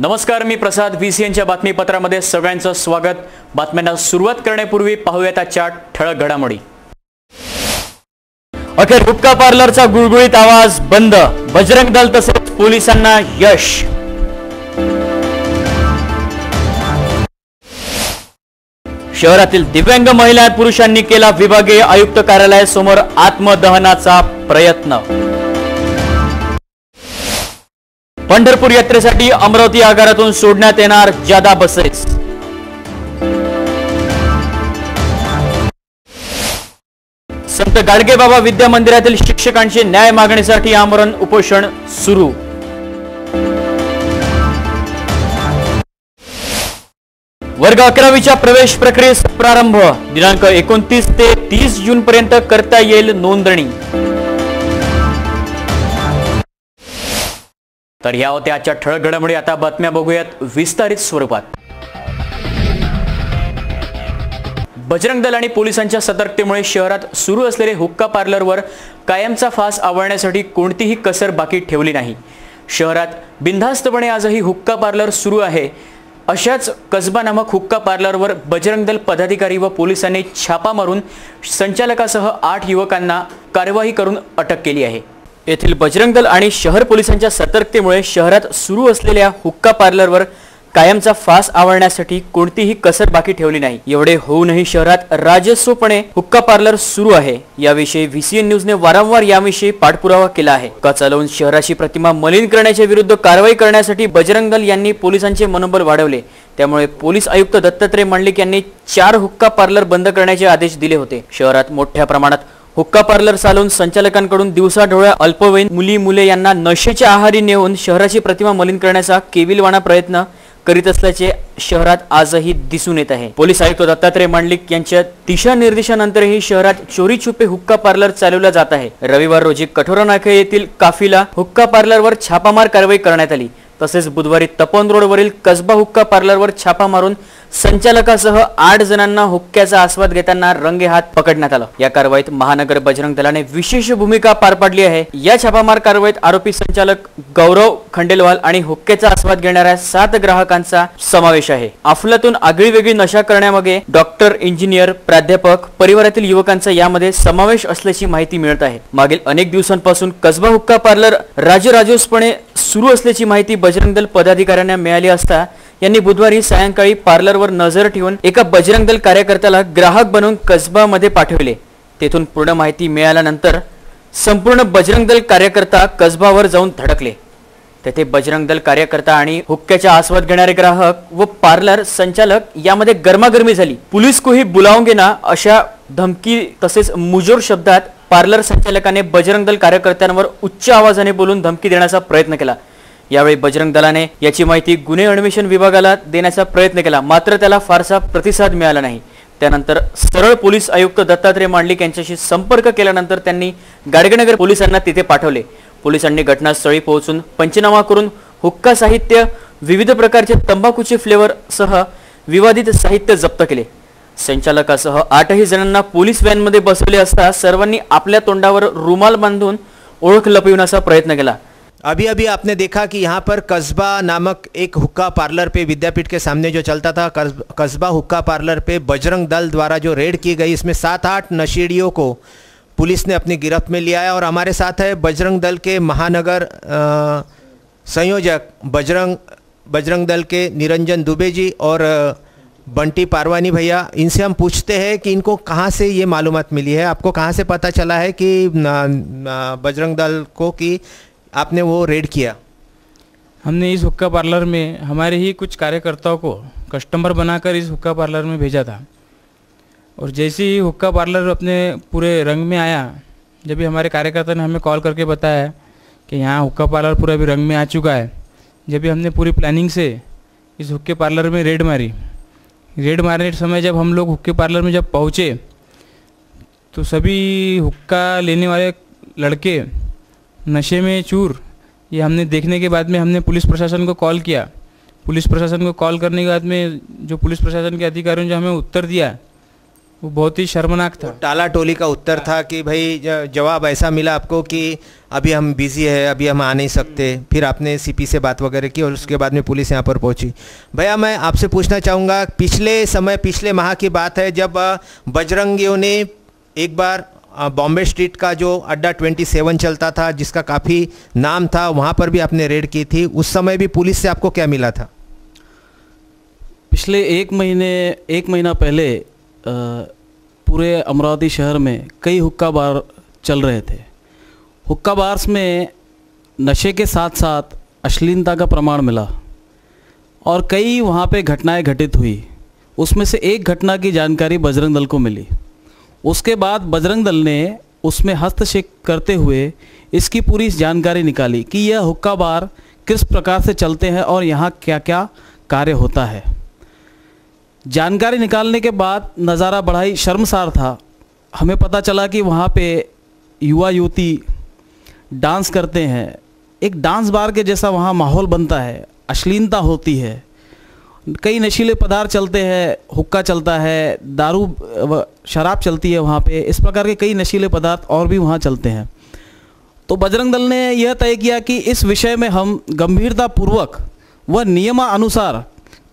नमस्कार, मी प्रसाद. VCNच्या बातमीपत्रामध्ये सगळ्यांचं स्वागत. बातम्यांना सुरुवात करण्यापूर्वी पाहूयात आजच्या ठळक घडामोडी. अखेर हुक्का पार्लरचा गुळगुळीत आवाज बंद. बजरंग दल तसेच पोलिसांना यश. शहरातील दिव्यांग महिला पुरुषांनी केला विभागीय आयुक्त कार्यालयासमोर आत्मदहनाचा प्रयत्न. पंढरपूर यात्रेसाठी अमरावती आगारातून सोडण्यात येणार जादा बसेस. संत गाडगेबाबा विद्या मंदिरातील शिक्षकांची न्याय मागणीसाठी आमरण उपोषण सुरू. वर्ग 11वीच्या प्रवेश प्रक्रियेस प्रारंभ. दिनांक 29 ते 30 जून पर्यंत करता येईल नोंदणी. तर या होत्या आजच्या ठळक घडामोडी. आता बातम्या बघूयात विस्तारित स्वरूपात. बजरंग दल आणि पोलिसांच्या सतर्कतेमुळे शहरात सुरू असलेले हुक्का पार्लरवर कायमचा फास आवळण्यासाठी कोणतीही कसर बाकी ठेवली नाही. शहरात बिनधास्तपणे आजही हुक्का पार्लर सुरू आहे. अशाच कसबा नामक हुक्का पार्लरवर बजरंग दल पदाधिकारी व पोलिसांनी छापा मारून संचालकासह 8 युवकांना कार्यवाही करून अटक केली आहे. येथील बजरंग दल आणि शहर पोलिसांच्या सतर्कतेमुळे शहरात सुरू असलेल्या हुक्का पार्लरवर कायमचा फास आवळण्यासाठी कोणतीही कसर बाकी ठेवली नाही. एवढे होऊनही शहरात राजस्वपणे हुक्का पार्लर सुरू आहे. याविषयी VCN न्यूजने वारंवार याविषयी पाठपुरावा केला आहे. हुक्का चालवून शहराची प्रतिमा मलिन करण्याच्या विरुद्ध कारवाई करण्यासाठी बजरंग दल यांनी पोलिसांचे मनोबल वाढवले. त्यामुळे पोलीस आयुक्त दत्तात्रय मंडलिक यांनी 4 हुक्का पार्लर बंद करण्याचे आदेश दिले होते. शहरात मोठ्या प्रमाणात हुक्का पार्लर चालवून संचालकांकडून दिवसाढोळ्या अल्पवयीन मुले यांना नशेच्या आहारी नेऊन शहराची प्रतिमा मलिन करण्याचा केविलवाणा प्रयत्न करीत असल्याचे शहरात आजही दिसून येत आहे. पोलीस आयुक्त दत्तात्रय मंडलिक यांच्या दिशानिर्देशानंतरही शहरात चोरी छुपे हुक्का पार्लर चालवला जात आहे. रविवार रोजी कठोरा नाका येथील काफिला हुक्का पार्लरवर छापामार कारवाई करण्यात आली. तसेच बुधवारी तपोवन रोडवरील कसबा हुक्का पार्लरवर छापा मारून संचालकासह 8 जणांना हुक्क्याचा आस्वाद घेताना रंगेहात पकडण्यात आलं. या कारवाईत महानगर बजरंग दलाने विशेष भूमिका पार पाडली आहे. या छापामार कारवाईत आरोपी संचालक गौरव खंडेलवाल आणि हुक्क्याचा आस्वाद घेणाऱ्या 7 ग्राहकांचा समावेश आहे. अफलातून आगळीवेगळी नशा करण्यामागे डॉक्टर, इंजिनियर, प्राध्यापक, परिवारातील युवकांचा यामध्ये समावेश असल्याची माहिती मिळत आहे. मागील अनेक दिवसांपासून कसबा हुक्का पार्लर राजराजोसपणे सुरू असल्याची माहिती बजरंग दल पदाधिकाऱ्यांना मिळाली असता यांनी बुधवारी सायंकाळी पार्लरवर नजर ठेवून एका बजरंग दल कार्यकर्त्याला ग्राहक बनवून कसबामध्ये पाठवले. तेथून पूर्ण माहिती मिळाल्यानंतर संपूर्ण बजरंग दल कार्यकर्ता कसबावर जाऊन धडकले. तेथे बजरंग दल कार्यकर्ता आणि हुक्क्याचा आस्वाद घेणारे ग्राहक व पार्लर संचालक यामध्ये गरमागरमी झाली. पुलिस को ही बुलाओगे ना अशा धमकी तसेच मुजोर शब्दात पार्लर संचालकाने बजरंग दल कार्यकर्त्यांवर उच्च आवाजाने बोलून धमकी देण्याचा प्रयत्न केला. यावेळी बजरंग दलाने याची माहिती गुन्हे अन्वेषण विभागाला देण्याचा प्रयत्न केला, मात्र त्याला फारसा प्रतिसाद मिळाला नाही. त्यानंतर सरळ पोलीस आयुक्त दत्तात्रय मंडलिक यांच्याशी संपर्क केल्यानंतर त्यांनी गाडगेनगर पोलिसांना तिथे पाठवले. पोलिसांनी घटनास्थळी पोहोचून पंचनामा करून हुक्का साहित्य, विविध प्रकारचे तंबाखूचे फ्लेवर सह विवादित साहित्य जप्त केले. संचालकासह 8ही जणांना पोलीस व्हॅनमध्ये बसवले असता सर्वांनी आपल्या तोंडावर रुमाल बांधून ओळख लपविण्याचा प्रयत्न केला. अभी आपने देखा कि यहाँ पर कसबा नामक एक हुक्का पार्लर पे विद्यापीठ के सामने जो चलता था कसबा हुक्का पार्लर पे बजरंग दल द्वारा जो रेड की गई, इसमें 7-8 नशेड़ियों को पुलिस ने अपनी गिरफ्त में लिया है. और हमारे साथ है बजरंग दल के महानगर संयोजक बजरंग दल के निरंजन दुबे जी और बंटी पारवानी भैया. इनसे हम पूछते हैं कि इनको कहाँ से ये मालूमात मिली है, आपको कहाँ से पता चला है कि बजरंग दल को कि आपने वो रेड किया? हमने इस हुक्का पार्लर में हमारे ही कुछ कार्यकर्ताओं को कस्टमर बनाकर इस हुक्का पार्लर में भेजा था. और जैसे ही हुक्का पार्लर अपने पूरे रंग में आया, जब भी हमारे कार्यकर्ता ने हमें कॉल करके बताया कि यहाँ हुक्का पार्लर पूरा अभी रंग में आ चुका है, जब भी हमने पूरी प्लानिंग से इस हुक्के पार्लर में रेड मारी. रेड मारने समय जब हम लोग हुक्के पार्लर में जब पहुँचे तो सभी हुक्का लेने वाले लड़के नशे में चूर, ये हमने देखने के बाद में हमने पुलिस प्रशासन को कॉल किया. पुलिस प्रशासन को कॉल करने के बाद में जो पुलिस प्रशासन के अधिकारियों ने जो हमें उत्तर दिया वो बहुत ही शर्मनाक था। टाला टोली का उत्तर था कि भाई जवाब ऐसा मिला आपको कि अभी हम बिजी है, अभी हम आ नहीं सकते। फिर आपने सीपी से बात वगैरह की और उसके बाद में पुलिस यहाँ पर पहुँची। भैया मैं आपसे पूछना चाहूँगा, पिछले माह की बात है जब बजरंगियों ने एक बार बॉम्बे स्ट्रीट का जो अड्डा 27 चलता था जिसका काफ़ी नाम था, वहाँ पर भी आपने रेड की थी। उस समय भी पुलिस से आपको क्या मिला था? पिछले एक महीना पहले पूरे अमरावती शहर में कई हुक्का बार चल रहे थे। हुक्का बार्स में नशे के साथ साथ अश्लीलता का प्रमाण मिला और कई वहाँ पे घटनाएं घटित हुई। उसमें से एक घटना की जानकारी बजरंग दल को मिली। उसके बाद बजरंग दल ने उसमें हस्तक्षेप करते हुए इसकी पूरी जानकारी निकाली कि यह हुक्का बार किस प्रकार से चलते हैं और यहाँ क्या क्या कार्य होता है। जानकारी निकालने के बाद नज़ारा बड़ा ही शर्मसार था। हमें पता चला कि वहाँ पे युवा युवती डांस करते हैं, एक डांस बार के जैसा वहाँ माहौल बनता है, अश्लीलता होती है, कई नशीले पदार्थ चलते हैं, हुक्का चलता है, दारू शराब चलती है वहाँ पे, इस प्रकार के कई नशीले पदार्थ और भी वहाँ चलते हैं। तो बजरंग दल ने यह तय किया कि इस विषय में हम गंभीरतापूर्वक व नियमानुसार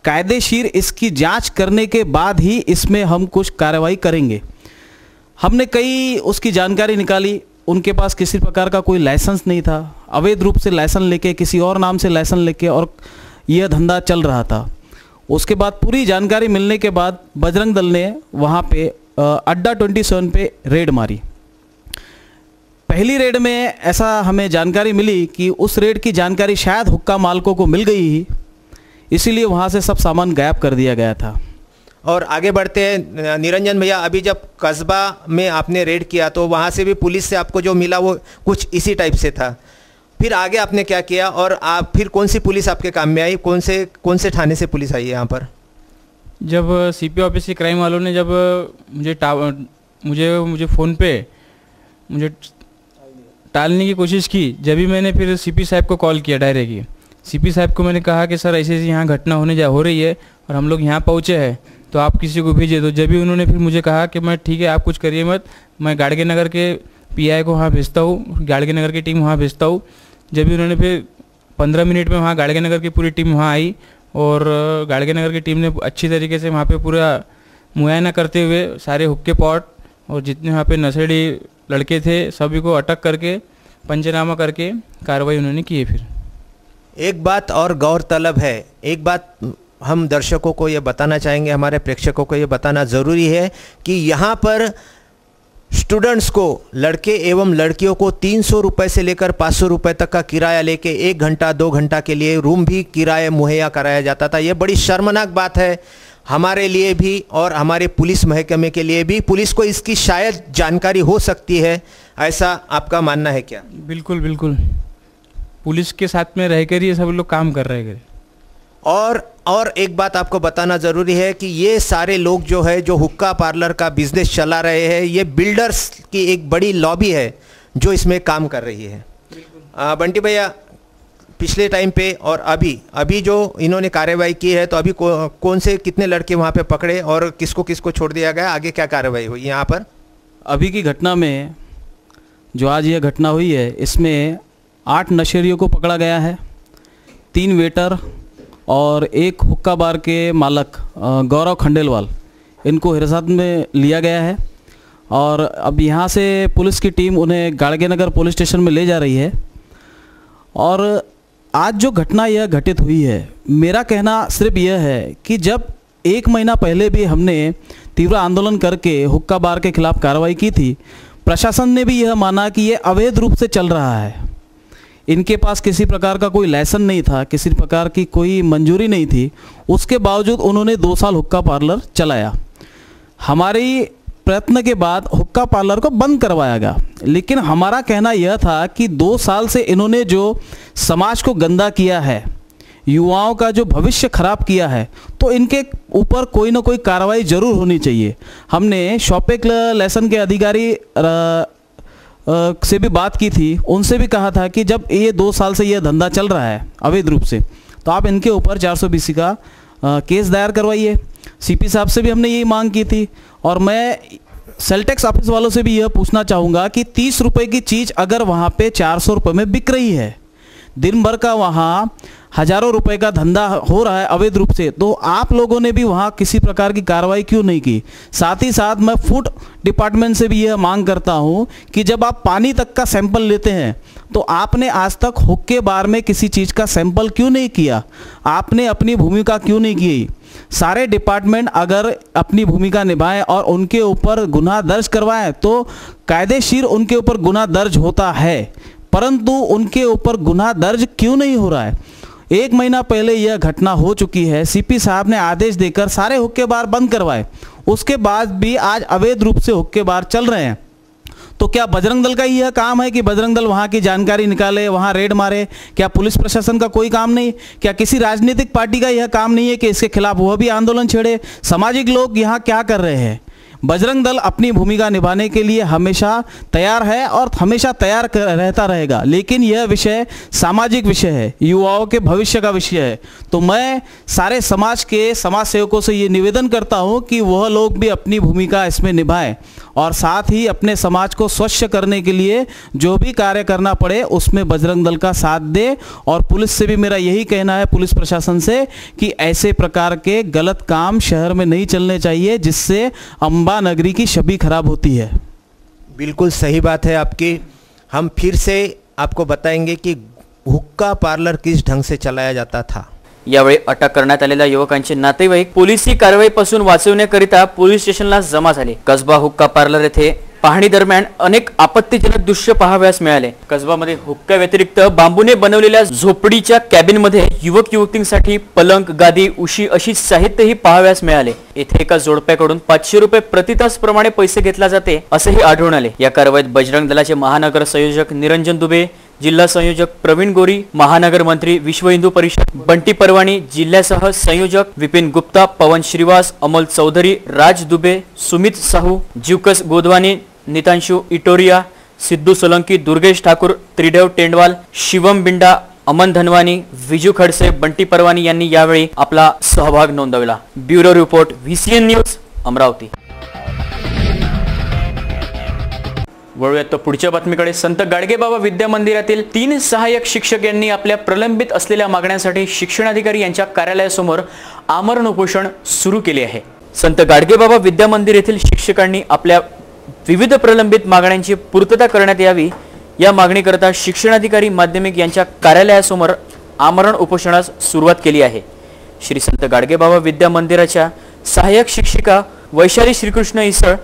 कायदेशीर इसकी जांच करने के बाद ही इसमें हम कुछ कार्रवाई करेंगे। हमने कई उसकी जानकारी निकाली। उनके पास किसी प्रकार का कोई लाइसेंस नहीं था, अवैध रूप से लाइसेंस लेके किसी और नाम से लाइसेंस लेके और यह धंधा चल रहा था। उसके बाद पूरी जानकारी मिलने के बाद बजरंग दल ने वहाँ पे अड्डा 27 पे रेड मारी। पहली रेड में ऐसा हमें जानकारी मिली कि उस रेड की जानकारी शायद हुक्का मालकों को मिल गई ही, इसीलिए वहाँ से सब सामान गायब कर दिया गया था। और आगे बढ़ते हैं निरंजन भैया, अभी जब कस्बा में आपने रेड किया तो वहाँ से भी पुलिस से आपको जो मिला वो कुछ इसी टाइप से था। फिर आगे आपने क्या किया और आप फिर कौन सी पुलिस आपके काम में आई? कौन से थाने से पुलिस आई है यहाँ पर? जब सीपी ऑफिस के क्राइम वालों ने जब मुझे फ़ोन पे मुझे टालने की कोशिश की, जब भी मैंने फिर सीपी साहब को कॉल किया डायरेक्ट ही। सीपी साहब को मैंने कहा कि सर ऐसे ऐसी यहाँ घटना हो रही है और हम लोग यहाँ पहुँचे हैं, तो आप किसी को भेजिए। तो जब भी उन्होंने फिर मुझे कहा कि मैं ठीक है, आप कुछ करिए मत, मैं गाड़गे नगर के पीआई को वहाँ भेजता हूँ, गाड़गे नगर की टीम वहाँ भेजता हूँ। जब भी उन्होंने फिर 15 मिनट में वहाँ गाड़गे नगर की पूरी टीम वहाँ आई और गाड़गे नगर की टीम ने अच्छी तरीके से वहाँ पे पूरा मुआयना करते हुए सारे हुक्के पॉट और जितने वहाँ पे नशेड़ी लड़के थे सभी को अटक करके पंचनामा करके कार्रवाई उन्होंने की है। फिर एक बात और गौरतलब है, एक बात हम दर्शकों को ये बताना चाहेंगे, हमारे प्रेक्षकों को ये बताना ज़रूरी है कि यहाँ पर स्टूडेंट्स को, लड़के एवं लड़कियों को 300 रुपये से लेकर 500 रुपये तक का किराया लेके 1 घंटा 2 घंटा के लिए रूम भी किराया मुहैया कराया जाता था। ये बड़ी शर्मनाक बात है हमारे लिए भी और हमारे पुलिस महकमे के लिए भी। पुलिस को इसकी शायद जानकारी हो सकती है, ऐसा आपका मानना है क्या? बिल्कुल बिल्कुल, पुलिस के साथ में रहकर ये सब लोग काम कर रहे हैं। और एक बात आपको बताना ज़रूरी है कि ये सारे लोग जो है, जो हुक्का पार्लर का बिजनेस चला रहे हैं, ये बिल्डर्स की एक बड़ी लॉबी है जो इसमें काम कर रही है। बंटी भैया, पिछले टाइम पे और अभी जो इन्होंने कार्रवाई की है, तो अभी कौन से कितने लड़के वहाँ पे पकड़े और किसको किसको छोड़ दिया गया, आगे क्या कार्रवाई हुई यहाँ पर? अभी की घटना में जो आज यह घटना हुई है, इसमें 8 नशेड़ियों को पकड़ा गया है, 3 वेटर और एक हुक्का बार के मालक गौरव खंडेलवाल, इनको हिरासत में लिया गया है। और अब यहाँ से पुलिस की टीम उन्हें गाड़गे नगर पुलिस स्टेशन में ले जा रही है। और आज जो घटना यह घटित हुई है, मेरा कहना सिर्फ यह है कि जब 1 महीना पहले भी हमने तीव्र आंदोलन करके हुक्का बार के खिलाफ कार्रवाई की थी, प्रशासन ने भी यह माना कि यह अवैध रूप से चल रहा है, इनके पास किसी प्रकार का कोई लाइसेंस नहीं था, किसी प्रकार की कोई मंजूरी नहीं थी, उसके बावजूद उन्होंने 2 साल हुक्का पार्लर चलाया। हमारी प्रयत्न के बाद हुक्का पार्लर को बंद करवाया गया, लेकिन हमारा कहना यह था कि 2 साल से इन्होंने जो समाज को गंदा किया है, युवाओं का जो भविष्य खराब किया है, तो इनके ऊपर कोई ना कोई कार्रवाई जरूर होनी चाहिए। हमने शॉपिंग लाइसेंस के अधिकारी से भी बात की थी, उनसे भी कहा था कि जब ये 2 साल से यह धंधा चल रहा है अवैध रूप से, तो आप इनके ऊपर 420 का केस दायर करवाइए। सीपी साहब से भी हमने यही मांग की थी। और मैं सेल टैक्स ऑफिस वालों से भी यह पूछना चाहूँगा कि 30 रुपये की चीज़ अगर वहाँ पे 400 रुपये में बिक रही है, दिन भर का वहाँ हज़ारों रुपए का धंधा हो रहा है अवैध रूप से, तो आप लोगों ने भी वहाँ किसी प्रकार की कार्रवाई क्यों नहीं की? साथ ही साथ मैं फूड डिपार्टमेंट से भी यह मांग करता हूँ कि जब आप पानी तक का सैंपल लेते हैं तो आपने आज तक हुक्के बार में किसी चीज़ का सैंपल क्यों नहीं किया? आपने अपनी भूमिका क्यों नहीं की? सारे डिपार्टमेंट अगर अपनी भूमिका निभाएं और उनके ऊपर गुनाह दर्ज करवाएं तो कायदेशीर उनके ऊपर गुनाह दर्ज होता है, परंतु उनके ऊपर गुनाह दर्ज क्यों नहीं हो रहा है? 1 महीना पहले यह घटना हो चुकी है। सीपी साहब ने आदेश देकर सारे हुक्के बार बंद करवाए, उसके बाद भी आज अवैध रूप से हुक्के बार चल रहे हैं। तो क्या बजरंग दल का यह काम है कि बजरंग दल वहाँ की जानकारी निकाले, वहाँ रेड मारे? क्या पुलिस प्रशासन का कोई काम नहीं? क्या किसी राजनीतिक पार्टी का यह काम नहीं है कि इसके खिलाफ वह भी आंदोलन छेड़े? सामाजिक लोग यहाँ क्या कर रहे हैं? बजरंग दल अपनी भूमिका निभाने के लिए हमेशा तैयार है और हमेशा तैयार रहता रहेगा, लेकिन यह विषय सामाजिक विषय है, युवाओं के भविष्य का विषय है। तो मैं सारे समाज के समाज सेवकों से ये निवेदन करता हूँ कि वह लोग भी अपनी भूमिका इसमें निभाएं और साथ ही अपने समाज को स्वच्छ करने के लिए जो भी कार्य करना पड़े उसमें बजरंग दल का साथ दे। और पुलिस से भी मेरा यही कहना है, पुलिस प्रशासन से, कि ऐसे प्रकार के गलत काम शहर में नहीं चलने चाहिए जिससे अम्बा नगरी की छवि खराब होती है। बिल्कुल सही बात है आपकी। हम फिर से आपको बताएंगे कि हुक्का पार्लर किस ढंग से चलाया जाता था। यावेळी अटक करण्यात आलेल्या युवकांचे नातेवाईक पोलिसी कारवाईपासून वाचवण्याकरिता पोलीस स्टेशनला जमा झाले। कसबा हुक्का पार्लर येथे पाहणी दरम्यान अनेक आपत्तीजनक दृश्य पाहावयास मिळाले। कसबामध्ये हुक्का व्यतिरिक्त बांबूने बनवलेल्या झोपडीच्या कॅबिनमध्ये युवक युवतींसाठी पलंग, गादी, उशी अशी साहित्यही पाहावयास मिळाले। येथे एका जोडप्याकडून 500 रुपये प्रति तास प्रमाणे पैसे घेतला जाते असेही आढळून आले। या कारवाईत बजरंग दलाचे महानगर संयोजक निरंजन दुबे, जिल्हा संयोजक प्रवीण गोरी, महानगर मंत्री विश्व हिंदू परिषद बंटी परवानी, जिल्ह्यासह संयोजक विपिन गुप्ता, पवन श्रीवास, अमोल चौधरी, राज दुबे, सुमित साहू, जीवकस गोदवानी, नितांशु इटोरिया, सिद्धू सोलंकी, दुर्गेश ठाकूर, त्रिदेव टेंडवाल, शिवम बिंडा, अमन धनवानी, विजू खडसे, बंटी परवानी यांनी यावेळी आपला सहभाग नोंदवला। Bureau report, VCN news, Amravati. वळूयात तो पुढच्या बातमीकडे। संत गाडगेबाबा विद्या मंदिरातील 3 सहाय्यक शिक्षक यांनी आपल्या प्रलंबित असलेल्या मागण्यांसाठी शिक्षणाधिकारी यांच्या कार्यालयासमोर आमरण उपोषण सुरू केले आहे। संत गाडगेबाबा विद्या मंदिर येथील शिक्षकांनी आपल्या विविध प्रलंबित मागण्यांची पूर्तता करण्यात यावी या मागणीकरता शिक्षणाधिकारी माध्यमिक यांच्या कार्यालयासमोर आमरण उपोषणास सुरुवात केली आहे। श्री संत गाडगेबाबा विद्या मंदिराच्या सहाय्यक शिक्षिका वैशाली श्रीकृष्ण इसळ,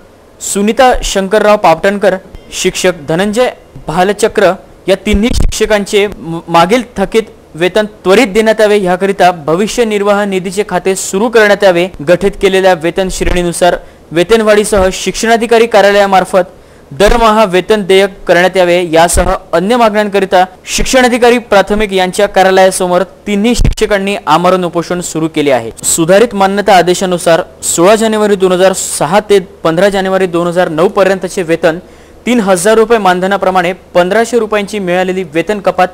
सुनीता शंकरराव पावटणकर, शिक्षक धनंजय भालचक्र या तिन्ही शिक्षकांचे मागील थकीत वेतन त्वरित देण्यात यावे याकरिता भविष्य निर्वाह निधीचे खाते सुरू करण्यात यावे। गठीत केलेल्या वेतन श्रेणीनुसार वेतनवाढीसह शिक्षणाधिकारी कार्यालयामार्फत दरमहा वेतन देयक करण्यात यावे यासह अन्य मागण्यांकरिता शिक्षणाधिकारी प्राथमिक यांच्या कार्यालयासमोर तिन्ही शिक्षकांनी आमरण उपोषण सुरू केले आहे। सुधारित मान्यता आदेशानुसार 16 जानेवारी 2006 ते 15 जानेवारी 2009 पर्यंतचे वेतन 3000 रुपये मानधनाप्रमाणे 1500 रुपयांची मिळालेली वेतन कपात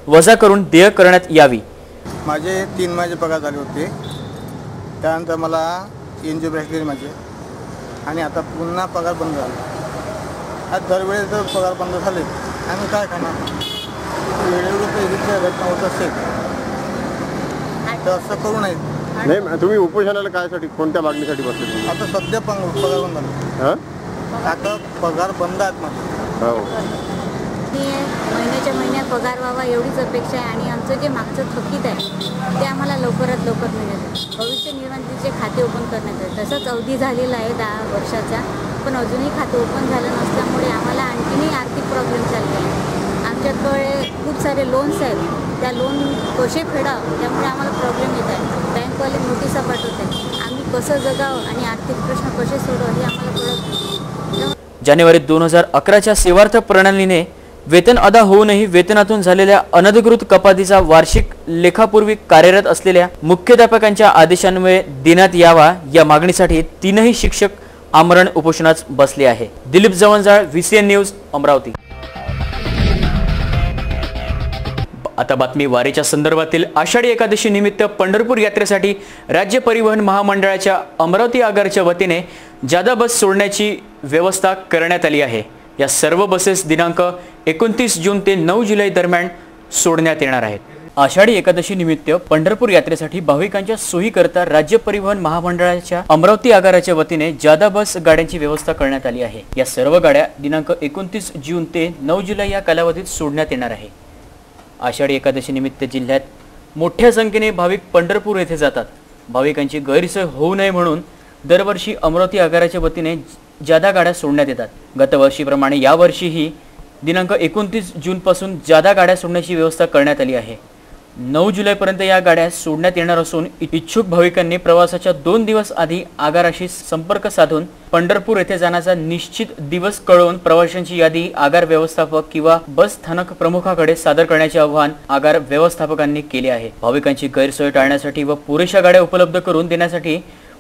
वजा करून देयक करण्यात यावी। माझे 3 महिने पगार झाले होते, त्यानंतर मला एनजीओ भेटले माझे, आणि आता पुन्हा पगार बंद झाला। आज दरवेळेस जर पगार बंद झाले आम्ही काय करणार? वेळेवर पैसे घटना होत असेल तर असं करू नये। नाही, तुम्ही उपोषणाला कायसाठी, कोणत्या मागणीसाठी बसले तुम्ही? आता सध्या पगार बंद झाला। आता पगार बंद आहेत माझे। हो, महिन्याच्या महिन्यात पगार व्हावा एवढीच अपेक्षा आहे, आणि आमचं जे मागचं थकीत आहे ते आम्हाला लवकरात लवकर मिळेल। भविष्य निर्वाह खाते ओपन करण्यात येईल। तसंच अवधी झालेला आहे 10 वर्षाचा, पण अजूनही खाते ओपन झालं नसल्यामुळे आम्हाला आणखीनही आर्थिक प्रॉब्लेम चालले आहे। आमच्याकडे खूप सारे लोन्स आहेत, त्या लोन कसे फेडावं त्यामुळे आम्हाला प्रॉब्लेम येत आहे। बँकवाले नोटिसा पाठवतात, आम्ही कसं जगावं आणि आर्थिक प्रश्न कसे सोडवावे हे आम्हाला कळत। जानेवारी 2011च्या सेवार्थ प्रणालीने वेतन अदा होऊनही वेतनातून झालेल्या अनधिकृत कपातीचा वार्षिक लेखापूर्वी कार्यरत असलेल्या मुख्याध्यापकांच्या आदेशान्वये देण्यात यावा या मागणीसाठी 3ही शिक्षक आमरण उपोषणास बसले आहे। Dilip Jawanjal, VCN news, Amravati. आता बातमी वारीच्या संदर्भातील. आषाढी एकादशी निमित्त पंढरपूर यात्रेसाठी राज्य परिवहन महामंडळाच्या अमरावती आगारच्या वतीने जादा बस सोडण्याची व्यवस्था करण्यात आली आहे. या सर्व बसेस दिनांक 29 जून ते 9 जुलै दरम्यान सोडण्यात येणार आहेत. आषाढी एकादशी निमित्त पंढरपूर यात्रेसाठी भाविकांच्या सोयीकरता राज्य परिवहन महामंडळाच्या अमरावती आगाराच्या वतीने जादा बस गाड्यांची व्यवस्था करण्यात आली आहे. या सर्व गाड्या दिनांक 29 जून ते 9 जुलै या कालावधीत सोडण्यात येणार आहे. आषाढी एकादशी निमित्त जिल्ह्यात मोठ्या संख्येने भाविक पंढरपूर येथे जातात. भाविकांची गैरसोय होऊ नये म्हणून दरवर्षी अमरावती आगाराच्या वतीने जादा गाड्या सोडण्यात येतात. गतवर्षीप्रमाणे यावर्षीही दिनांक 29 जूनपासून जादा गाड्या सोडण्याची व्यवस्था करण्यात आली आहे. 9 जुलैपर्यंत या गाड्या सोडण्यात येणार असून इच्छुक भाविकांनी प्रवासाच्या 2 दिवस आधी आगाराशी संपर्क साधून पंढरपूर येथे जाण्याचा निश्चित दिवस कळवून प्रवाशांची यादी आगार व्यवस्थापक किंवा बस स्थानक प्रमुखाकडे सादर करण्याचे आवाहन आगार व्यवस्थापकांनी केले आहे. भाविकांची गैरसोय टाळण्यासाठी व पुरेशा गाड्या उपलब्ध करून देण्यासाठी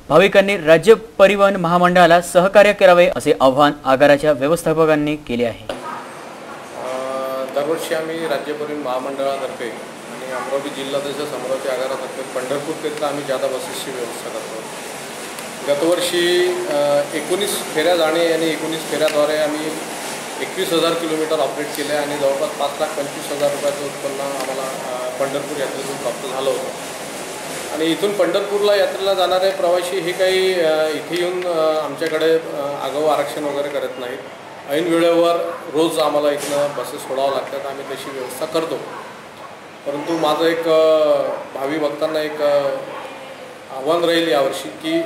भाविकांनी राज्य परिवहन महामंडळाला सहकार्य करावे असे आवाहन आगाराच्या व्यवस्थापकांनी केले आहे. दरवर्षी आम्ही राज्य परिवहन महामंडळातर्फे आणि अमरावती जिल्हा तसेच अमरावती आगारातर्फे पंढरपूरकरिता आम्ही जादा बसेसची व्यवस्था करतो. गतवर्षी 19 फेऱ्या जाणे आणि 19 फेऱ्याद्वारे आम्ही 21,000 किलोमीटर ऑपरेट केले आणि जवळपास 5,25,000 रुपयाचं उत्पन्न आम्हाला पंढरपूर यात्रेतून प्राप्त झालं होतं. आणि इथून पंढरपूरला यात्रेला जाणारे प्रवासी हे काही इथे येऊन आमच्याकडे आगाऊ आरक्षण वगैरे करत नाहीत. ऐन वेळेवर रोज आम्हाला इथनं बसेस सोडावं लागतात. आम्ही तशी व्यवस्था करतो. परंतु माझं एक भावी भक्तांना एक आव्हान राहील यावर्षी की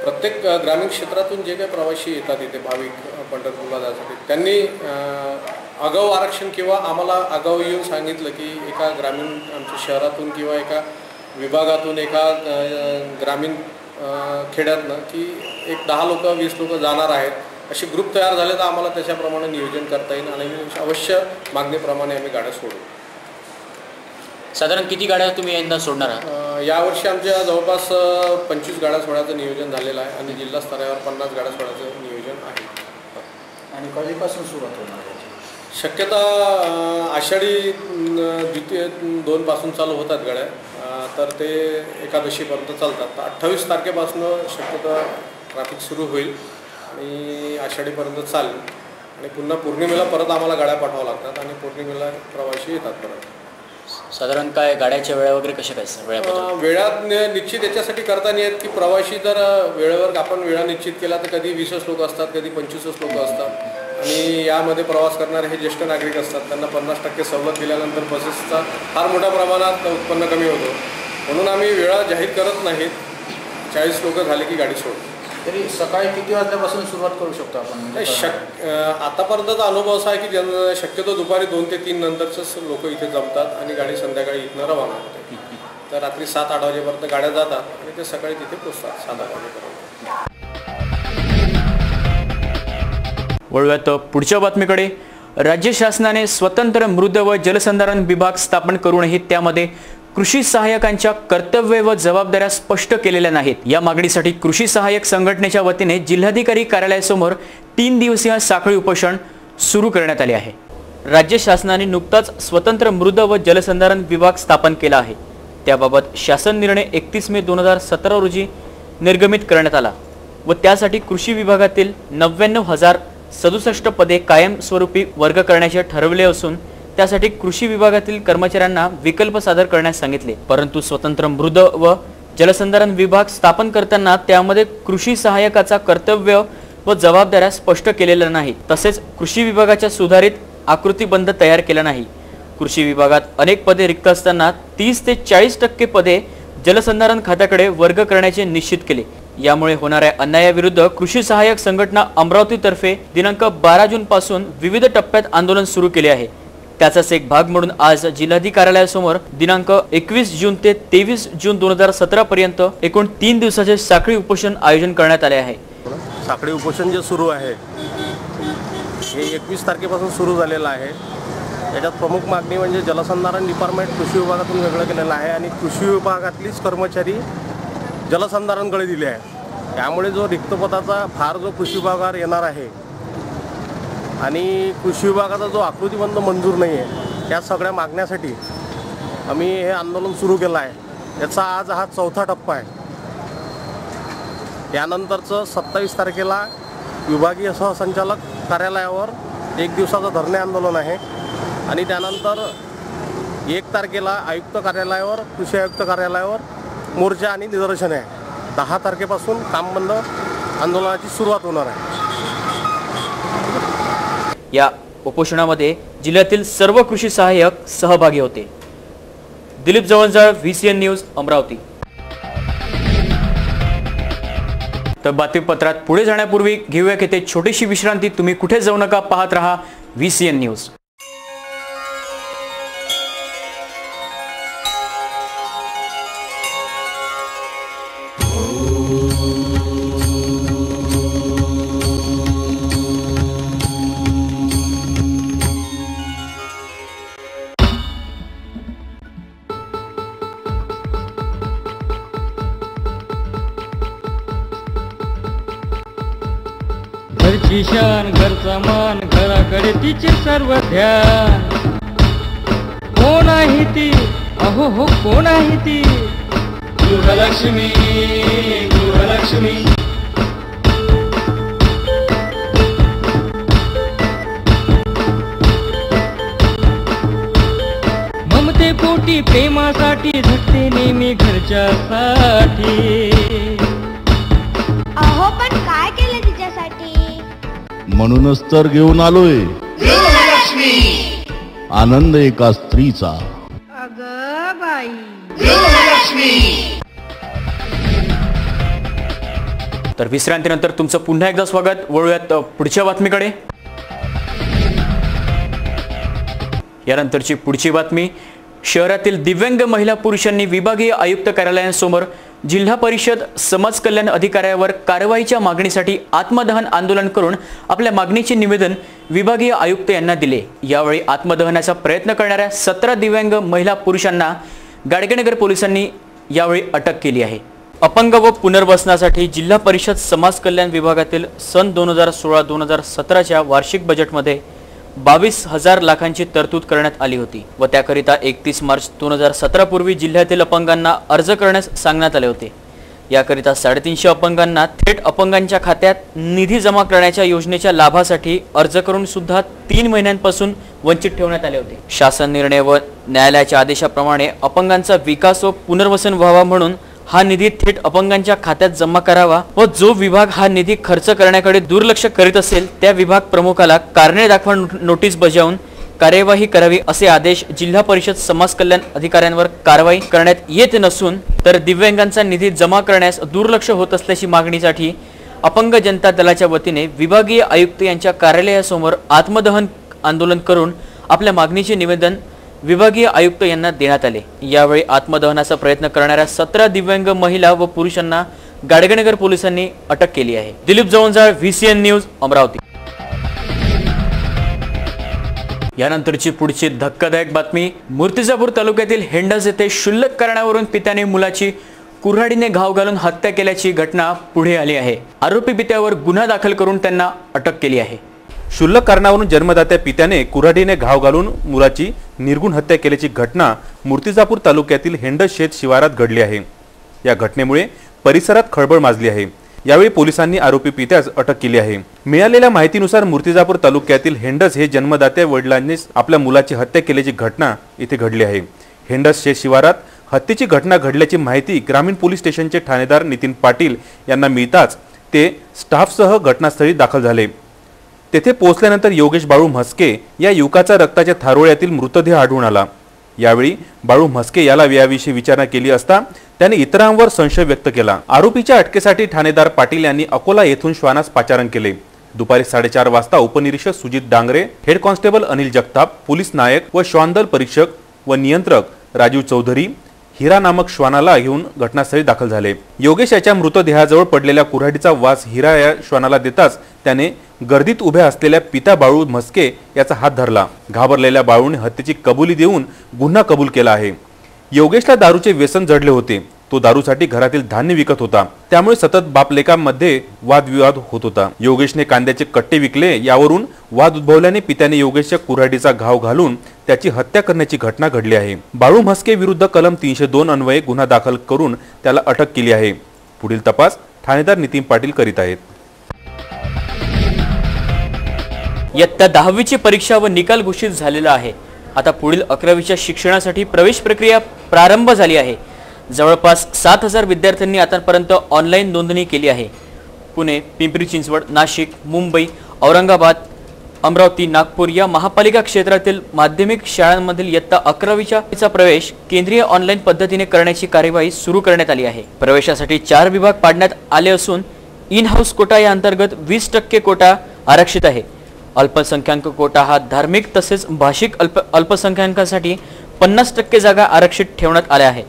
प्रत्येक ग्रामीण क्षेत्रातून जे काही प्रवासी येतात इथे भाविक पंढरपूरला जाण्यासाठी त्यांनी आगाऊ आरक्षण किंवा आम्हाला आगाऊ येऊन सांगितलं की एका ग्रामीण आमच्या शहरातून किंवा एका विभागातून एका ग्रामीण खेड्यातनं की एक 10 लोक 20 लोक जाणार आहेत असे ग्रुप तयार झाले तर आम्हाला त्याच्याप्रमाणे नियोजन करता येईल आणि अवश्य मागणीप्रमाणे आम्ही गाड्या सोडू. साधारण किती गाड्या तुम्ही यंदा सोडणार आहात? यावर्षी आमच्या जवळपास 25 गाड्या सोडायचं नियोजन झालेलं आहे आणि जिल्हा स्तरावर 50 गाड्या सोडायचं नियोजन आहे. आणि कधीपासून सुरुवात होणार आहे? शक्यता आषाढी द्वितीय 2 पासून चालू होतात गाड्या तर ते एकादशीपर्यंत चालतात. 28 तारखेपासून शक्यता ट्रॅफिक सुरू होईल आणि आषाढीपर्यंत चालेल आणि पुन्हा पौर्णिमेला परत आम्हाला गाड्या पाठवाव्या लागतात आणि पौर्णिमेला प्रवासी येतात परत. साधारण काय गाड्याच्या वेळा वगैरे कशा काय वेळात निश्चित याच्यासाठी करता नाही येत की प्रवासी जर वेळेवर आपण वेळा निश्चित केला तर कधी 20 लोक असतात कधी 25 लोक असतात आणि यामध्ये प्रवास करणारे हे ज्येष्ठ नागरिक असतात. त्यांना 50% सवलत दिल्यानंतर बसेसचा फार मोठ्या प्रमाणात उत्पन्न कमी होतो. म्हणून आम्ही वेळा जाहीर करत नाहीत. 40 लोक झाले की गाडी सोडतो. तरी सकाळी किती वाजल्यापासून सुरुवात करू शकतो आपण? आतापर्यंतचा अनुभव असा आहे की शक्यतो दुपारी 2 ते 3 नंतरच लोक इथे जमतात आणि गाडी संध्याकाळी इथनं रवाना होते. तर रात्री 7-8 वाजेपर्यंत गाड्या जातात आणि ते सकाळी तिथे पोचतात 7-8 वाजेपर्यंत. वळूयात पुढच्या बातमीकडे. राज्य शासनाने स्वतंत्र मृद व जलसंधारण विभाग स्थापन करूनही त्यामध्ये कृषी सहाय्यकांच्या कर्तव्य व जबाबदाऱ्या स्पष्ट केलेल्या नाहीत. या मागणीसाठी कृषी सहाय्यक संघटनेच्या वतीने जिल्हाधिकारी कार्यालयासमोर 3 दिवसीय साखळी उपोषण सुरू करण्यात आले आहे. राज्य शासनाने नुकताच स्वतंत्र मृद व जलसंधारण विभाग स्थापन केला आहे. त्याबाबत शासन निर्णय 31 मे 2017 रोजी निर्गमित करण्यात आला व त्यासाठी कृषी विभागातील 99,067 पदे कायमस्वरूपी वर्ग करण्याचे ठरवले असून त्यासाठी कृषी विभागातील कर्मचाऱ्यांना विकल्प सादर करण्यास सांगितले. परंतु स्वतंत्र मृद व जलसंधारण विभाग स्थापन करताना त्यामध्ये कृषी सहाय्यकाचा कर्तव्य व जबाबदाऱ्या स्पष्ट केलेल्या नाही. तसेच कृषी विभागाच्या सुधारित आकृतीबंध तयार केला नाही. कृषी विभागात अनेक पदे रिक्त असताना 30 ते 40% पदे जलसंधारण खात्याकडे वर्ग करण्याचे निश्चित केले. यामुळे होणाऱ्या अन्यायाविरुद्ध कृषी सहाय्यक संघटना अमरावतीतर्फे दिनांक 12 जून पासून विविध टप्प्यात आंदोलन सुरू केले आहे. त्याचाच एक भाग म्हणून आज जिल्हाधिकारी कार्यालयासमोर दिनांक 21 जून ते 23 जून 2017 पर्यंत एकूण 3 दिवसाचे साखळी उपोषण आयोजन करण्यात आले आहे. साखळी उपोषण जे सुरू आहे हे 21 तारखेपासून सुरू झालेलं आहे. याच्यात प्रमुख मागणी म्हणजे जलसंधारण डिपार्टमेंट कृषी विभागातून वेगळं केलेलं आहे आणि कृषी विभागातलीच कर्मचारी जलसंधारणकडे दिले आहे. त्यामुळे जो रिक्तपदाचा भार जो कृषी विभागावर येणार आहे आणि कृषी विभागाचा जो आकृतीबंध मंजूर नाही आहे त्या सगळ्या मागण्यासाठी आम्ही हे आंदोलन सुरू केलं आहे. याचा आज हा 4था टप्पा आहे. यानंतरचं 27 तारखेला विभागीय सहसंचालक कार्यालयावर 1 दिवसाचं धरणे आंदोलन आहे आणि त्यानंतर 1 तारखेला आयुक्त कार्यालयावर, कृषी आयुक्त कार्यालयावर मोर्चा आणि निदर्शने आहे. 10 तारखेपासून काम बंद आंदोलनाची सुरुवात होणार आहे. या उपोषणामध्ये जिल्ह्यातील सर्व कृषी सहाय्यक सहभागी होते. Dilip Jawaljal, VCN news, Amravati. तर बातमीपत्रात पुढे जाण्यापूर्वी घेऊया येथे छोटीशी विश्रांती. तुम्ही कुठे जाऊ नका, पाहत रहा VCN न्यूज. घरची शान, घरचा मान, घराकडे तिचे सर्व ध्यान. कोण आहे ती, अहो हो कोण आहे ती, गृहलक्ष्मी, गृहलक्ष्मी. ममते पोटी प्रेमासाठी झटते नेहमी घरच्यासाठी. अहो पण काय केलं तिच्यासाठी, म्हणूनच तर घेऊन आलोय गृहलक्ष्मी, आनंद एका स्त्रीचा. अगं बाई, गृहलक्ष्मी. तर विश्रांतीनंतर तुमचं पुन्हा एकदा स्वागत. वळूयात पुढच्या बातमीकडे. यानंतरची पुढची बातमी. शहरातील दिव्यांग महिला पुरुषांनी विभागीय आयुक्त कार्यालयासमोर जिल्हा परिषद समाज कल्याण अधिकाऱ्यावर कारवाईच्या मागणीसाठी आत्मदहन आंदोलन करून आपल्या मागणीचे निवेदन विभागीय आयुक्त यांना दिले. यावेळी आत्मदहनाचा प्रयत्न करणाऱ्या 17 दिव्यांग महिला पुरुषांना गाडगेनगर पोलिसांनी यावेळी अटक केली आहे. अपंग व पुनर्वसनासाठी जिल्हा परिषद समाज कल्याण विभागातील सन 2016-2017च्या वार्षिक बजेटमध्ये 22,000 लाखांची तरतूद करण्यात आली होती व त्याकरिता 31 मार्च 2017 पूर्वी जिल्ह्यातील अपंगांना अर्ज करण्यास सांगण्यात आले होते. याकरिता 350 अपंगांना थेट अपंगांच्या खात्यात निधी जमा करण्याच्या योजनेच्या लाभासाठी अर्ज करून सुद्धा 3 महिन्यांपासून वंचित ठेवण्यात आले होते. शासन निर्णय व न्यायालयाच्या आदेशाप्रमाणे अपंगांचा विकास व पुनर्वसन व्हावा म्हणून हा निधी थेट अपंगांच्या खात्यात जमा करावा व जो विभाग हा निधी खर्च करण्याकडे दुर्लक्ष करीत असेल त्या विभाग प्रमुखाला कारणे दाखवा नोटीस बजावून कार्यवाही करावी असे आदेश जिल्हा परिषद समाज कल्याण अधिकाऱ्यांवर कारवाई करण्यात येत नसून तर दिव्यांगांचा निधी जमा करण्यास दुर्लक्ष होत असल्याची मागणीसाठी अपंग जनता दलाच्या वतीने विभागीय आयुक्त यांच्या कार्यालयासमोर आत्मदहन आंदोलन करून आपल्या मागणीचे निवेदन विभागीय आयुक्त यांना देण्यात आले. यावेळी आत्मदहनाचा प्रयत्न करणाऱ्या 17 दिव्यांग महिला व पुरुषांना गाडगेनगर पोलिसांनी अटक केली आहे. Dilip Jawaljal, VCN news, Amravati. यानंतरची पुढची धक्कादायक बातमी. मूर्तिजापूर तालुक्यातील हेंडस येथे क्षुल्लक कारणावरून पित्याने मुलाची कुऱ्हाडीने घाव घालून हत्या केल्याची घटना पुढे आली आहे. आरोपी पित्यावर गुन्हा दाखल करून त्यांना अटक केली आहे. क्षुल्लक कारणावरून जन्मदात्या पित्याने कुऱ्हाडीने घाव घालून मुलाची निर्गुण हत्या केल्याची घटना मूर्तिजापूर तालुक्यातील हेंडस शेत शिवारात घडली आहे. या घटनेमुळे परिसरात खळबळ माजली आहे. यावेळी पोलिसांनी आरोपी पित्यास अटक केली आहे. मिळालेल्या माहितीनुसार मूर्तिजापूर तालुक्यातील हेंडस हे जन्मदात्या वडिलांनी आपल्या मुलाची हत्या केल्याची घटना इथे घडली आहे. हेंडस शेत शिवारात हत्येची घटना घडल्याची माहिती ग्रामीण पोलीस स्टेशनचे ठाणेदार नितीन पाटील यांना मिळताच ते स्टाफसह घटनास्थळी दाखल झाले. तेथे पोहोचल्यानंतर योगेश बाळू म्हस्के या युवकाचा रक्ताच्या थारोळ्यातील मृतदेह आढळून आला. यावेळी बाळू म्हस्के याला याविषयी विचारणा केली असता त्याने इतरांवर संशय व्यक्त केला. आरोपीच्या अटकेसाठी ठाणेदार पाटील यांनी अकोला येथून श्वानास पाचारण केले. दुपारी 4:30 वाजता उपनिरीक्षक Sujit Dangre, head constable Anil Jagtap, police नायक व श्वानदल परीक्षक व नियंत्रक राजीव चौधरी हिरा नामक श्वानाला घेऊन घटनास्थळी दाखल झाले. योगेश याच्या मृतदेहाजवळ पडलेल्या कुऱ्हाडीचा वास हिरा या श्वानाला देताच त्याने गर्दीत उभ्या असलेल्या पिता बाळू म्हस्के याचा हात धरला. घाबरलेल्या बाळूने हत्येची कबुली देऊन गुन्हा कबूल केला आहे. योगेशला दारूचे व्यसन जडले होते. तो दारूसाठी घरातील धान्य विकत होता, त्यामुळे सतत बापलेकांमध्ये वादविवाद होत होता. योगेशने कांद्याचे कट्टे विकले, यावरून वाद उद्भवल्याने पित्याने योगेशच्या कुऱ्हाडीचा घाव घालून त्याची हत्या करण्याची घटना घडली आहे. बाळू म्हस्के विरुद्ध कलम 302 अन्वये गुन्हा दाखल करून त्याला अटक केली आहे. पुढील तपास ठाणेदार नितीन पाटील करीत आहेत. इयत्ता 10वीची परीक्षा व निकाल घोषित झालेला आहे. आता पुढील 11वीच्या शिक्षणासाठी प्रवेश प्रक्रिया प्रारंभ झाली आहे. जवळपास 7000 विद्यार्थ्यांनी आतापर्यंत ऑनलाईन नोंदणी केली आहे. पुणे, पिंपरी चिंचवड, नाशिक, मुंबई, औरंगाबाद, अमरावती, नागपूर या महापालिका क्षेत्रातील माध्यमिक शाळांमधील इयत्ता 11वीचा प्रवेश केंद्रीय ऑनलाईन पद्धतीने करण्याची कार्यवाही सुरू करण्यात आली आहे. प्रवेशासाठी 4 विभाग पाडण्यात आले असून इन हाऊस कोटा या अंतर्गत 20% कोटा आरक्षित आहे. अल्पसंख्याक कोटा हा धार्मिक तसेच भाषिक अल्पसंख्याकांसाठी 50% जागा आरक्षित ठेवण्यात आल्या आहे.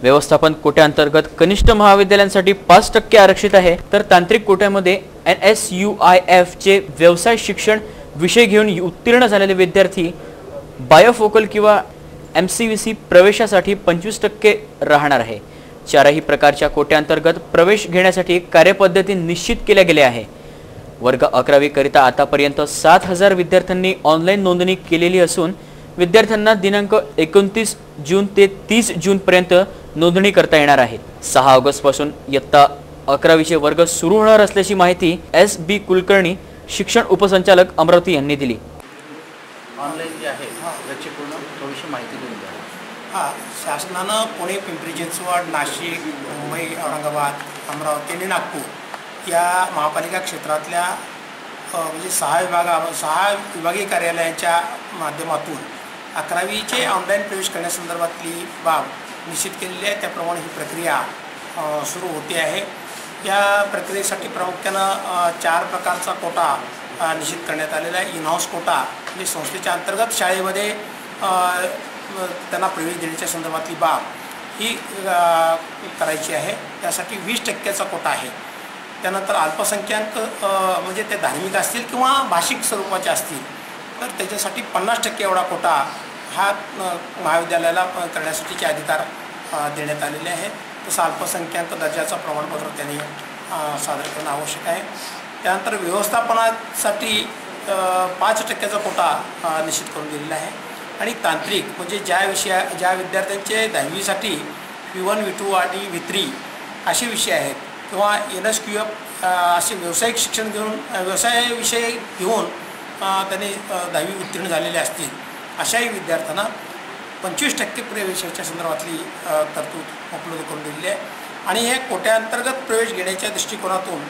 व्यवस्थापन कोट्याअंतर्गत कनिष्ठ महाविद्यालयांसाठी 5% आरक्षित आहे. तर तांत्रिक कोट्यामध्ये NSUIF चे व्यवसाय शिक्षण विषय घेऊन उत्तीर्ण झालेले विद्यार्थी बायोफोकल किंवा MCVC प्रवेशासाठी 25% राहणार आहे. 4ही प्रकारच्या कोट्याअंतर्गत प्रवेश घेण्यासाठी कार्यपद्धती निश्चित केल्या गेल्या आहे. वर्ग 11वी करिता आतापर्यंत 7000 विद्यार्थ्यांनी ऑनलाईन नोंदणी केलेली असून विद्यार्थ्यांना दिनांक 29 जून ते 30 जून पर्यंत नोंदणी करता येणार आहे. 6 ऑगस्ट पासून इयत्ता 11वीचे वर्ग सुरू होणार असल्याची माहिती SB कुलकर्णी, शिक्षण उपसंचालक, अमरावती यांनी दिली. ऑनलाईन जे आहे याची पूर्ण थोडीशी माहिती देऊन द्या. शासनानं पुणे, पिंपरी चिंचवड, नाशिक, मुंबई, औरंगाबाद, अमरावती आणि नागपूर या महापालिका क्षेत्रातल्या म्हणजे 6 विभागीय कार्यालयांच्या माध्यमातून 11वीचे ऑनलाईन प्रवेश करण्यासंदर्भातली बाब निश्चित केलेली आहे. त्याप्रमाणे ही प्रक्रिया सुरू होते आहे. या प्रक्रियेसाठी प्रामुख्यानं 4 प्रकारचा कोटा निश्चित करण्यात आलेला आहे. इन हाऊस कोटा म्हणजे संस्थेच्या अंतर्गत शाळेमध्ये त्यांना प्रवेश देण्याच्या संदर्भातली बाब ही करायची आहे. त्यासाठी 20%चा कोटा आहे. त्यानंतर अल्पसंख्याक म्हणजे ते धार्मिक असतील किंवा भाषिक स्वरूपाचे असतील तर त्याच्यासाठी 50% एवढा कोटा हा महाविद्यालयाला करण्यासाठीचे अधिकार देण्यात आलेले आहे. तसं अल्पसंख्याक दर्जाचं प्रमाणपत्र त्यांनी सादर करणं आवश्यक आहे. त्यानंतर व्यवस्थापनासाठी 5%चा कोटा निश्चित करून दिलेला आहे. आणि तांत्रिक म्हणजे ज्या विद्यार्थ्यांचे 10वीसाठी V1, V2 आणि V3 असे विषय आहेत किंवा NSQF असे व्यावसायिक शिक्षण घेऊन व्यवसायाविषयी घेऊन त्यांनी 10वी उत्तीर्ण झालेले असतील अशाही विद्यार्थ्यांना 25% प्रवेशाच्या संदर्भातली तरतूद उपलब्ध करून दिलेली आहे. आणि हे कोट्याअंतर्गत प्रवेश घेण्याच्या दृष्टिकोनातून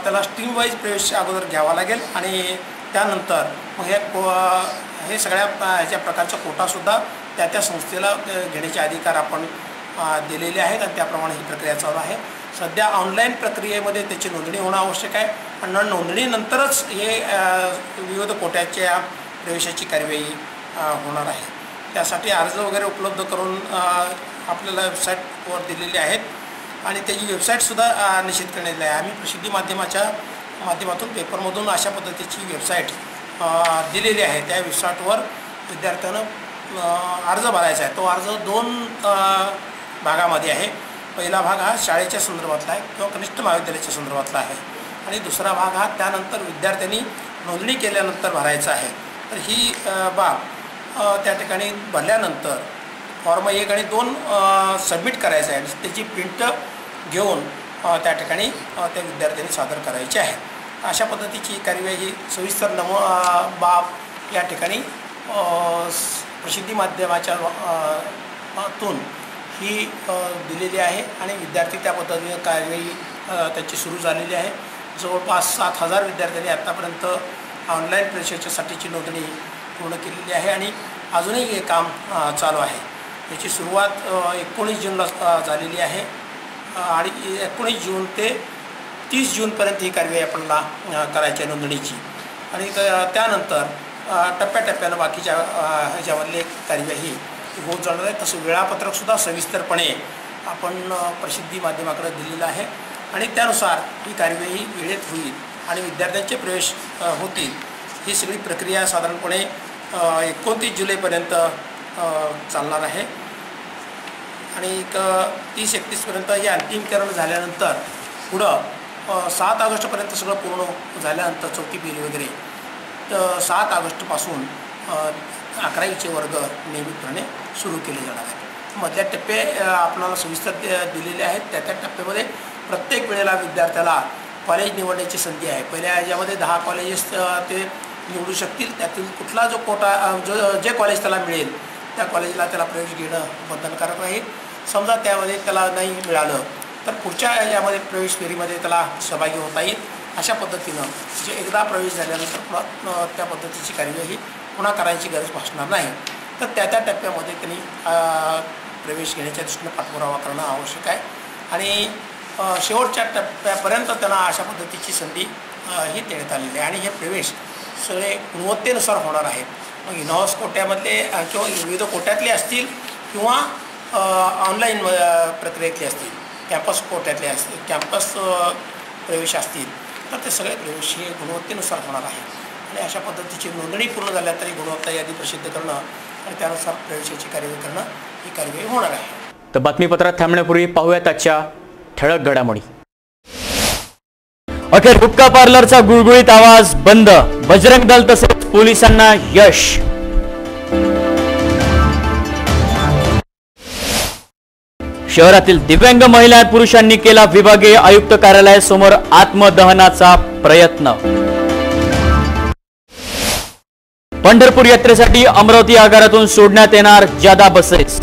त्याला स्ट्रीम वाईज प्रवेश अगोदर घ्यावा लागेल आणि त्यानंतर मग हे सगळ्या ह्याच्या प्रकारचा कोटासुद्धा त्या संस्थेला घेण्याचे अधिकार आपण दिलेले आहेत आणि त्याप्रमाणे ही प्रक्रिया चालू आहे. सध्या ऑनलाईन प्रक्रियेमध्ये त्याची नोंदणी होणं आवश्यक आहे आणि नोंदणीनंतरच हे विविध कोट्याच्या प्रवेशाची कार्यवाही होणार आहे. त्यासाठी अर्ज वगैरे उपलब्ध करून आपल्याला वेबसाईटवर दिलेले आहेत आणि त्याची वेबसाईटसुद्धा निश्चित करण्यात आहे. आम्ही प्रसिद्धी माध्यमाच्या माध्यमातून पेपरमधून अशा पद्धतीची वेबसाईट दिलेली आहे. त्या वेबसाईटवर विद्यार्थ्यानं अर्ज भरायचा आहे. तो अर्ज 2 भागामध्ये आहे. पहिला भाग हा शाळेच्या संदर्भातला आहे किंवा कनिष्ठ महाविद्यालयाच्या संदर्भातला आहे आणि दुसरा भाग हा त्यानंतर विद्यार्थ्यांनी नोंदणी केल्यानंतर भरायचा आहे. तर ही बाब त्या ठिकाणी भरल्यानंतर फॉर्म 1 आणि 2 सबमिट करायचं आहे. त्याची प्रिंट घेऊन त्या ठिकाणी त्या विद्यार्थ्यांनी सादर करायची आहे. अशा पद्धतीची कार्यवाही ही सविस्तर बाब या ठिकाणी प्रसिद्धी माध्यमाच्या तून ही दिलेली आहे आणि विद्यार्थी त्या पद्धतीने कार्यवाही त्याची सुरू झालेली आहे. जवळपास 7000 विद्यार्थ्यांनी आत्तापर्यंत ऑनलाईन प्रवेशासाठीची नोंदणी पूर्ण केलेली आहे आणि अजूनही हे काम चालू आहे. याची सुरुवात 19 जूनला झालेली आहे आणि 19 जून ते 30 जूनपर्यंत ही कार्यवाही आपल्याला करायची आहे नोंदणीची आणि त्यानंतर टप्प्याटप्प्यानं बाकीच्या ह्याच्यामधले कार्यवाही होत जाणार आहे. तसं वेळापत्रकसुद्धा सविस्तरपणे आपण प्रसिद्धी माध्यमाकडे दिलेलं आहे आणि त्यानुसार ही कार्यवाही वेळेत होईल आणि विद्यार्थ्यांचे प्रवेश होतील. ही सगळी प्रक्रिया साधारणपणे 29 जुलैपर्यंत चालणार आहे आणि 30-31पर्यंत हे अंतिमकरण झाल्यानंतर पुढं 7 ऑगस्टपर्यंत सगळं पूर्ण झाल्यानंतर चौथी फेरी वगैरे तर 7 ऑगस्टपासून 11वीचे वर्ग नियमितपणे सुरू केले जाणार आहेत. मधल्या टप्पे आपल्याला सविस्तर दिलेले आहेत. त्या टप्प्यामध्ये प्रत्येक वेळेला विद्यार्थ्याला कॉलेज निवडण्याची संधी आहे. पहिल्या याच्यामध्ये 10 कॉलेजेस ते निवडू शकतील. त्यातील कुठला जो कोटा जे कॉलेज त्याला मिळेल त्या कॉलेजला त्याला प्रवेश घेणं बंधनकारक राहील. समजा त्यामध्ये त्याला नाही मिळालं तर पुढच्या यामध्ये प्रवेश फेरीमध्ये त्याला सहभागी होता येईल. अशा पद्धतीनं जे एकदा प्रवेश झाल्यानंतर पुन्हा त्या पद्धतीची कार्यवाही पुन्हा करायची गरज भासणार नाही. तर त्या टप्प्यामध्ये त्यांनी प्रवेश घेण्याच्या दृष्टीनं पाठपुरावा करणं आवश्यक आहे. आणि शेवटच्या टप्प्यापर्यंत त्यांना अशा पद्धतीची संधी ही देण्यात आलेली आहे. आणि हे प्रवेश सगळे गुणवत्तेनुसार होणार आहेत. मग इनहाऊस कोट्यामधले किंवा विविध कोट्यातले असतील किंवा ऑनलाईन प्रक्रियेतले असतील, कॅम्पस कोट्यातले असतील, कॅम्पस प्रवेश असतील, तर ते सगळे प्रवेश हे गुणवत्तेनुसार होणार आहे. आणि अशा पद्धतीची नोंदणी पूर्ण झाल्या तरी गुणवत्ता यादी प्रसिद्ध करणं आणि त्यानुसार प्रवेशाची कार्यवाही करणं ही कार्यवाही होणार आहे. तर बातमीपत्रात थांबण्यापूर्वी पाहूयात आजच्या ठळक घडामोडी. अखेर हुक्का पार्लरचा गुळगुळीत आवाज बंद, बजरंग दल तसेच पोलिसांना यश. शहरातील दिव्यांग महिला पुरुषांनी केला विभागीय आयुक्त कार्यालयासमोर आत्मदहनाचा प्रयत्न. पंढरपूर यात्रेसाठी अमरावती आगारातून सोडण्यात येणार जादा बसेस.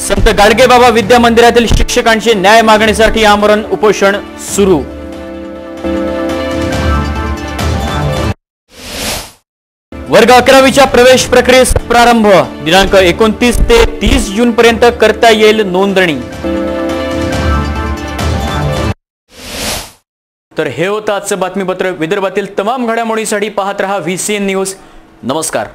संत गाडगेबाबा विद्या मंदिरातील शिक्षकांचे न्याय मागणीसाठी आमरण उपोषण सुरू. वर्ग 11वीच्या प्रवेश प्रक्रियेस प्रारंभ. दिनांक 29 ते 30 जून पर्यंत करता येईल नोंदणी. तर हे होतं आजचं बातमीपत्र. विदर्भातील तमाम घडामोडींसाठी पाहत रहा VCN न्यूज. नमस्कार.